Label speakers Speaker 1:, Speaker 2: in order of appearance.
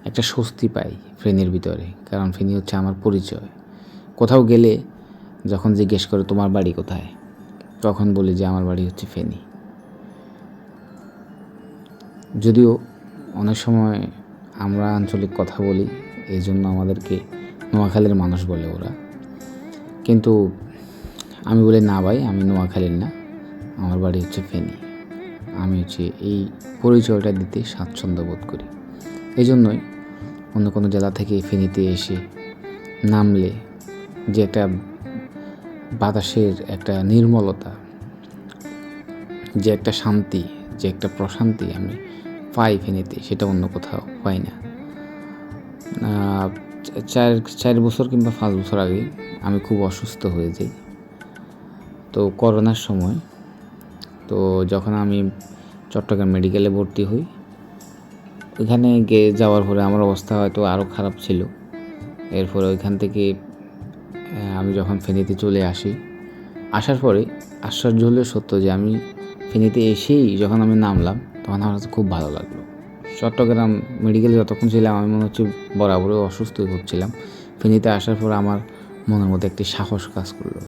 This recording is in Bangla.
Speaker 1: একটা স্বস্তি পাই ফেনীর ভিতরে, কারণ ফেনী হচ্ছে আমার পরিচয়। কোথাও গেলে যখন জিজ্ঞেস করে তোমার বাড়ি কোথায়, তখন বলি যে আমার বাড়ি হচ্ছে ফেনী। যদিও অনেক সময় আমরা আঞ্চলিক কথা বলি, এই জন্য আমাদেরকে নোয়াখালীর মানুষ বলে ওরা, কিন্তু আমি বলি না ভাই, আমি নোয়াখালীর না, আমার বাড়ি হচ্ছে ফেনী। আমি হচ্ছে এই পরিচয়টা দিতে স্বাচ্ছন্দ্য বোধ করি। এই জন্যই অন্য কোনো জেলা থেকে ফেনীতে এসে নামলে যে একটা বাতাসের একটা নির্মলতা, যে একটা শান্তি, যে একটা প্রশান্তি আমি পাই ফেনীতে, সেটা অন্য কোথাও পাই না। 4 বছর কিংবা 5 বছর আগে আমি খুব অসুস্থ হয়ে যাই, তো করোনার সময়। তো যখন আমি চট্টগ্রাম মেডিকেলে ভর্তি হই, ওইখানে যাওয়ার পরে আমার অবস্থা হয়তো আরও খারাপ ছিল। এরপরে ওইখান থেকে আমি যখন ফেনীতে চলে আসি, আসার পরে আশ্চর্য হলেও সত্য যে আমি ফেনীতে এসেই যখন আমি নামলাম, তখন আমার কাছে খুব ভালো লাগলো। চট্টগ্রাম মেডিকেলে যতক্ষণ ছিলাম আমি মনে হচ্ছে বরাবরই অসুস্থ হচ্ছিলাম। ফেনীতে আসার পর আমার মনের মধ্যে একটি সাহস কাজ করলো।